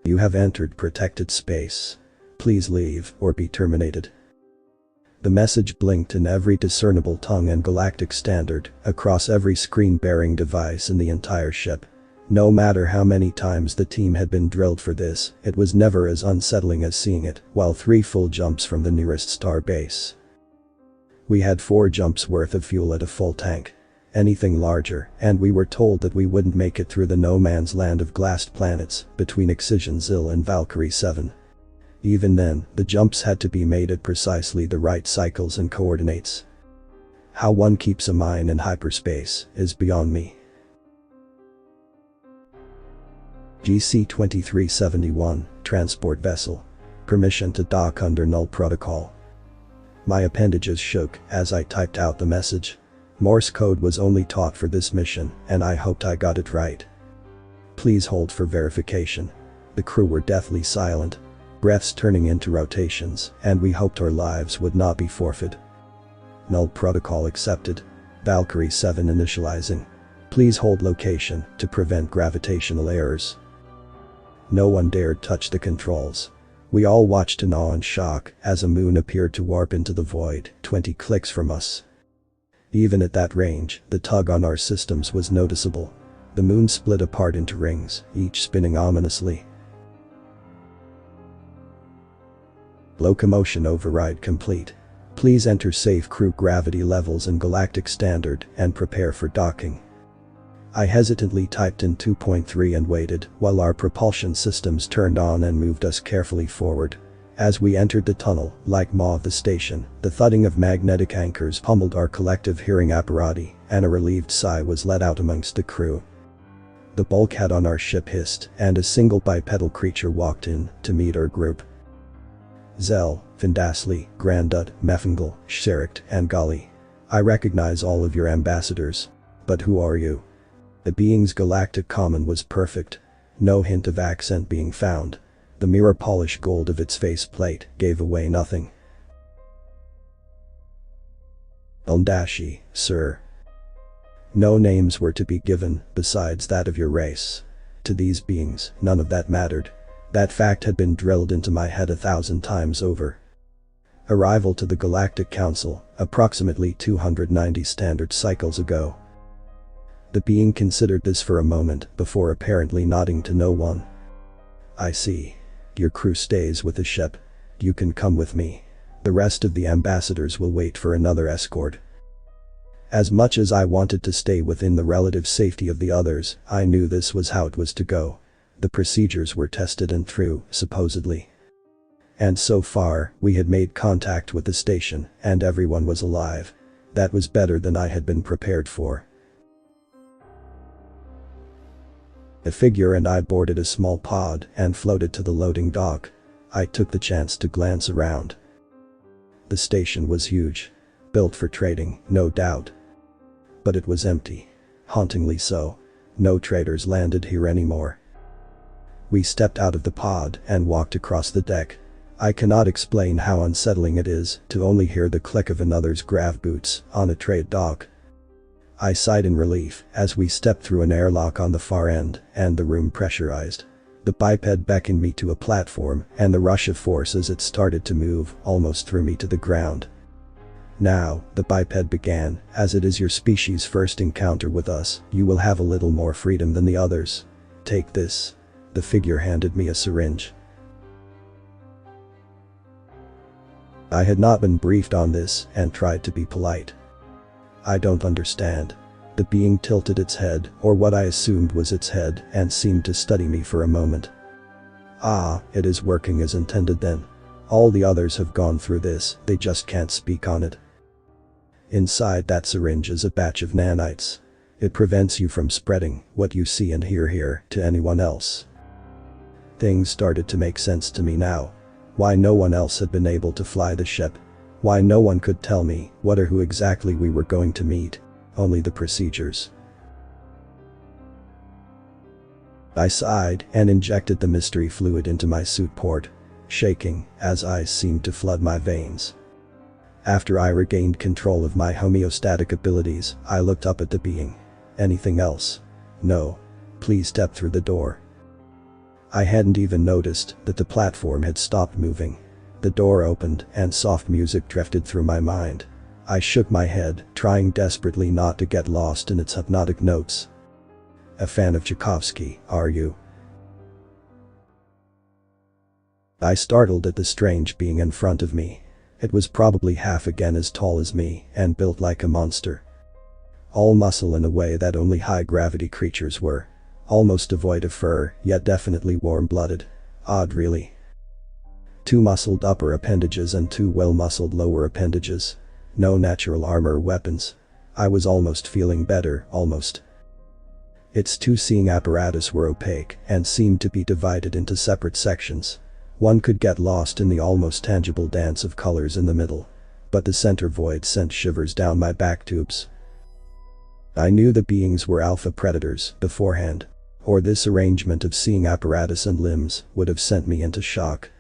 You have entered protected space. Please leave or be terminated. The message blinked in every discernible tongue and galactic standard across every screen-bearing device in the entire ship. No matter how many times the team had been drilled for this, it was never as unsettling as seeing it while 3 full jumps from the nearest star base. We had 4 jumps worth of fuel at a full tank. Anything larger, and we were told that we wouldn't make it through the no man's land of glassed planets between Excision Zil and Valkyrie 7. Even then, the jumps had to be made at precisely the right cycles and coordinates. How one keeps a mine in hyperspace is beyond me. GC-2371, Transport Vessel. Permission to dock under null protocol. My appendages shook as I typed out the message. Morse code was only taught for this mission, and I hoped I got it right. Please hold for verification. The crew were deathly silent. Breaths turning into rotations, and we hoped our lives would not be forfeit. Null protocol accepted. Valkyrie 7 initializing. Please hold location to prevent gravitational errors. No one dared touch the controls. We all watched in awe and shock as a moon appeared to warp into the void 20 clicks from us. Even at that range, the tug on our systems was noticeable. The moon split apart into rings, each spinning ominously. Locomotion override complete. Please enter safe crew gravity levels and galactic standard and prepare for docking. I hesitantly typed in 2.3 and waited while our propulsion systems turned on and moved us carefully forward. As we entered the tunnel, like maw of the station, the thudding of magnetic anchors pummeled our collective hearing apparati, and a relieved sigh was let out amongst the crew. The bulkhead on our ship hissed, and a single bipedal creature walked in to meet our group. Zell, Vindasli, Grandut, Meffengal, Sherikt, and Gali. I recognize all of your ambassadors. But who are you? The being's galactic common was perfect. No hint of accent being found. The mirror-polished gold of its faceplate gave away nothing. Undashi, sir. No names were to be given besides that of your race. To these beings, none of that mattered. That fact had been drilled into my head 1,000 times over. Arrival to the Galactic Council, approximately 290 standard cycles ago. The being considered this for a moment before apparently nodding to no one. I see. Your crew stays with the ship. You can come with me. The rest of the ambassadors will wait for another escort. As much as I wanted to stay within the relative safety of the others, I knew this was how it was to go. The procedures were tested and true, supposedly. And so far, we had made contact with the station, and everyone was alive. That was better than I had been prepared for. A figure and I boarded a small pod and floated to the loading dock. I took the chance to glance around. The station was huge. Built for trading, no doubt. But it was empty. Hauntingly so. No traders landed here anymore. We stepped out of the pod and walked across the deck. I cannot explain how unsettling it is to only hear the click of another's grav boots on a trade dock. I sighed in relief as we stepped through an airlock on the far end and the room pressurized. The biped beckoned me to a platform, and the rush of force as it started to move almost threw me to the ground. Now, the biped began, as it is your species' first encounter with us, you will have a little more freedom than the others. Take this. The figure handed me a syringe. I had not been briefed on this and tried to be polite. I don't understand. The being tilted its head, or what I assumed was its head, and seemed to study me for a moment. Ah, it is working as intended then. All the others have gone through this, they just can't speak on it. Inside that syringe is a batch of nanites. It prevents you from spreading what you see and hear here to anyone else. Things started to make sense to me now. Why no one else had been able to fly the ship. Why no one could tell me what or who exactly we were going to meet. Only the procedures. I sighed and injected the mystery fluid into my suit port, shaking as ice seemed to flood my veins. After I regained control of my homeostatic abilities, I looked up at the being. Anything else? No. Please step through the door. I hadn't even noticed that the platform had stopped moving. The door opened and soft music drifted through my mind. I shook my head, trying desperately not to get lost in its hypnotic notes. "A fan of Tchaikovsky, are you?" I startled at the strange being in front of me. It was probably half again as tall as me and built like a monster. All muscle in a way that only high-gravity creatures were. Almost devoid of fur, yet definitely warm-blooded. Odd really. 2 muscled upper appendages and 2 well-muscled lower appendages. No natural armor or weapons. I was almost feeling better, almost. Its 2 seeing apparatus were opaque and seemed to be divided into separate sections. One could get lost in the almost tangible dance of colors in the middle. But the center void sent shivers down my back tubes. I knew the beings were alpha predators beforehand, or this arrangement of seeing apparatus and limbs would have sent me into shock.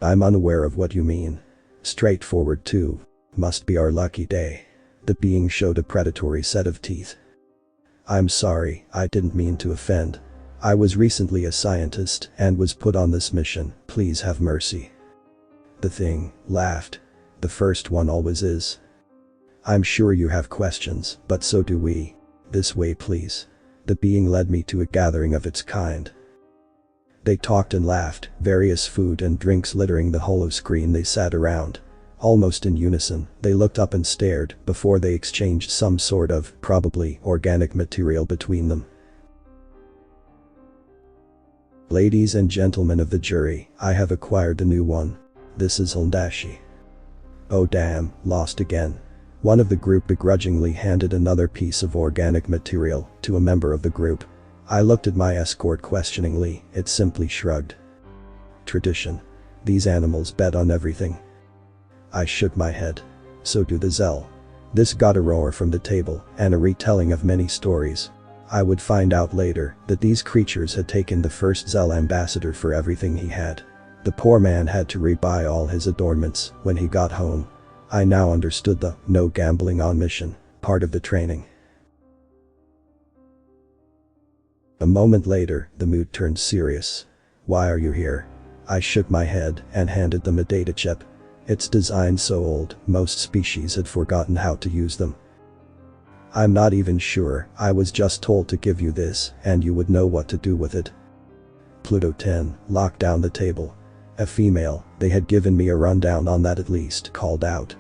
"I'm unaware of what you mean." "Straightforward too. Must be our lucky day." The being showed a predatory set of teeth. "I'm sorry, I didn't mean to offend. I was recently a scientist and was put on this mission, please have mercy." The thing laughed. "The first one always is. I'm sure you have questions, but so do we. This way please." The being led me to a gathering of its kind. They talked and laughed, various food and drinks littering the hollow screen they sat around. Almost in unison, they looked up and stared before they exchanged some sort of, probably, organic material between them. "Ladies and gentlemen of the jury, I have acquired a new one. This is Hildashi." "Oh damn, lost again." One of the group begrudgingly handed another piece of organic material to a member of the group. I looked at my escort questioningly, it simply shrugged. "Tradition. These animals bet on everything." I shook my head. "So do the Zell." This got a roar from the table and a retelling of many stories. I would find out later that these creatures had taken the first Zell ambassador for everything he had. The poor man had to rebuy all his adornments when he got home. I now understood the "no gambling on mission" part of the training. A moment later, the mood turned serious. "Why are you here?" I shook my head and handed them a data chip. Its design so old, most species had forgotten how to use them. "I'm not even sure, I was just told to give you this and you would know what to do with it." Pluto 10 locked down the table. A female, they had given me a rundown on that at least, called out.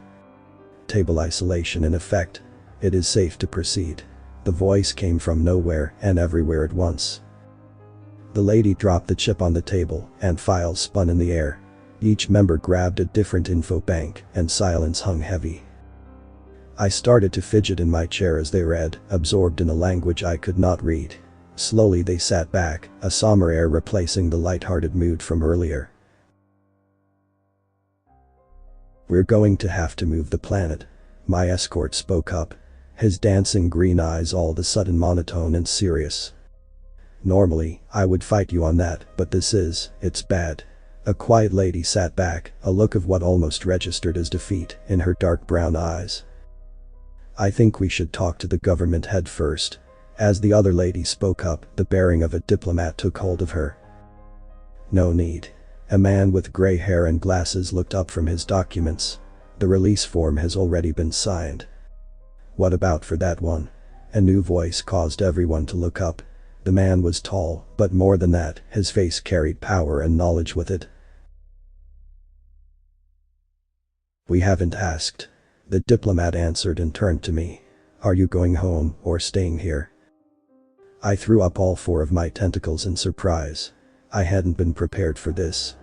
"Table isolation in effect. It is safe to proceed." The voice came from nowhere and everywhere at once. The lady dropped the chip on the table and files spun in the air. Each member grabbed a different info bank and silence hung heavy. I started to fidget in my chair as they read, absorbed in a language I could not read. Slowly they sat back, a somber air replacing the light-hearted mood from earlier. "We're going to have to move the planet." My escort spoke up. His dancing green eyes all of a sudden monotone and serious. "Normally, I would fight you on that, but it's bad." A quiet lady sat back, a look of what almost registered as defeat in her dark brown eyes. "I think we should talk to the government head first." As the other lady spoke up, the bearing of a diplomat took hold of her. "No need." A man with gray hair and glasses looked up from his documents. "The release form has already been signed." "What about for that one?" A new voice caused everyone to look up. The man was tall, but more than that, his face carried power and knowledge with it. "We haven't asked." The diplomat answered and turned to me. "Are you going home or staying here?" I threw up all 4 of my tentacles in surprise. I hadn't been prepared for this.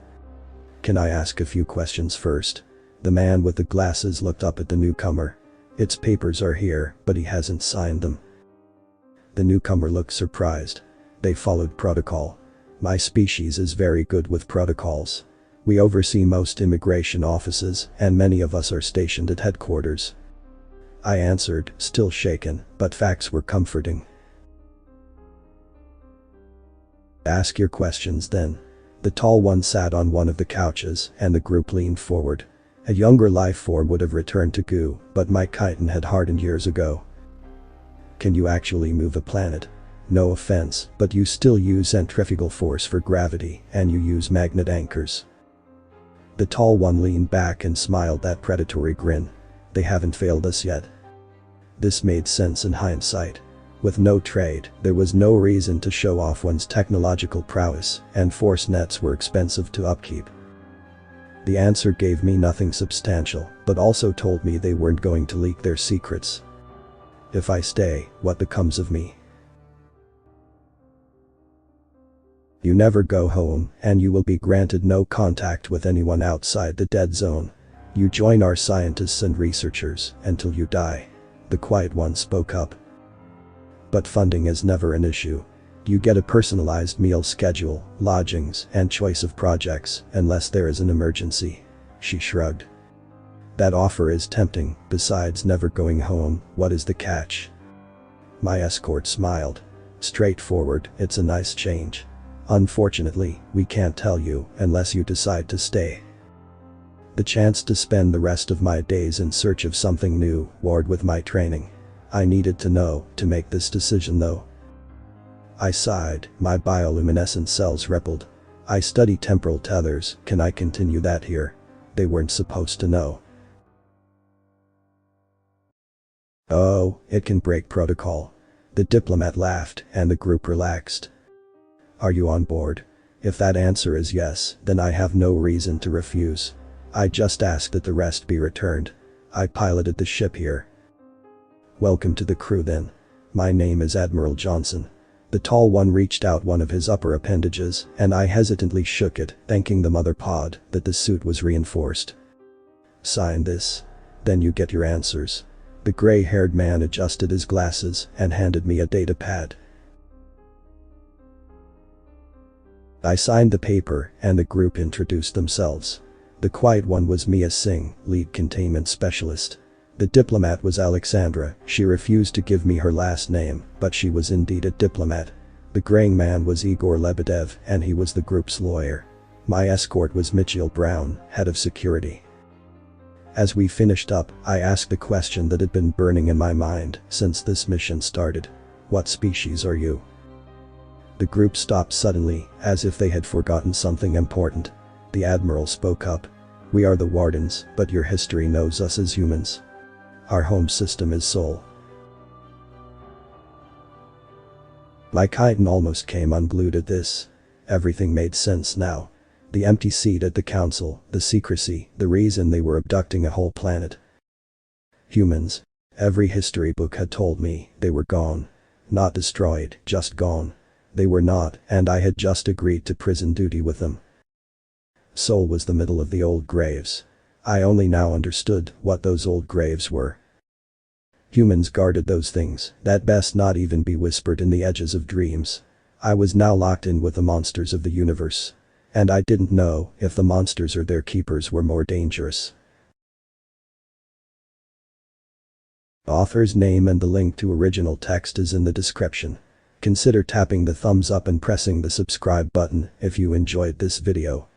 "Can I ask a few questions first?" The man with the glasses looked up at the newcomer. "Its papers are here, but he hasn't signed them." The newcomer looked surprised. "They followed protocol. My species is very good with protocols. We oversee most immigration offices and many of us are stationed at headquarters." I answered, still shaken, but facts were comforting. "Ask your questions then." The tall one sat on one of the couches and the group leaned forward. A younger life form would have returned to goo, but my chitin had hardened years ago. "Can you actually move a planet?" No offense, but you still use centrifugal force for gravity, and you use magnet anchors." The tall one leaned back and smiled that predatory grin. "They haven't failed us yet." This made sense in hindsight. With no trade, there was no reason to show off one's technological prowess, and force nets were expensive to upkeep. The answer gave me nothing substantial, but also told me they weren't going to leak their secrets. If I stay, what becomes of me? You never go home, and you will be granted no contact with anyone outside the dead zone. You join our scientists and researchers until you die. The quiet one spoke up. But funding is never an issue. You get a personalized meal schedule, lodgings, and choice of projects, unless there is an emergency. She shrugged. That offer is tempting. Besides never going home, what is the catch? My escort smiled. Straightforward, it's a nice change. Unfortunately, we can't tell you unless you decide to stay. The chance to spend the rest of my days in search of something new, warred with my training. I needed to know to make this decision though. I sighed, my bioluminescent cells rippled. I study temporal tethers, can I continue that here? They weren't supposed to know. Oh, it can break protocol. The diplomat laughed, and the group relaxed. Are you on board? If that answer is yes, then I have no reason to refuse. I just ask that the rest be returned. I piloted the ship here. Welcome to the crew then. My name is Admiral Johnson. The tall one reached out one of his upper appendages, and I hesitantly shook it, thanking the mother pod that the suit was reinforced. Sign this. Then you get your answers. The gray-haired man adjusted his glasses and handed me a data pad. I signed the paper, and the group introduced themselves. The quiet one was Mia Singh, lead containment specialist. The diplomat was Alexandra. She refused to give me her last name, but she was indeed a diplomat. The graying man was Igor Lebedev, and he was the group's lawyer. My escort was Mitchell Brown, head of security. As we finished up, I asked the question that had been burning in my mind since this mission started. What species are you? The group stopped suddenly, as if they had forgotten something important. The Admiral spoke up. We are the Wardens, but your history knows us as humans. Our home system is Sol. My chitin almost came unglued at this. Everything made sense now. The empty seat at the council, the secrecy, the reason they were abducting a whole planet. Humans. Every history book had told me they were gone. Not destroyed, just gone. They were not, and I had just agreed to prison duty with them. Sol was the middle of the old graves. I only now understood what those old graves were. Humans guarded those things that best not even be whispered in the edges of dreams. I was now locked in with the monsters of the universe. And I didn't know if the monsters or their keepers were more dangerous. Author's name and the link to original text is in the description. Consider tapping the thumbs up and pressing the subscribe button if you enjoyed this video.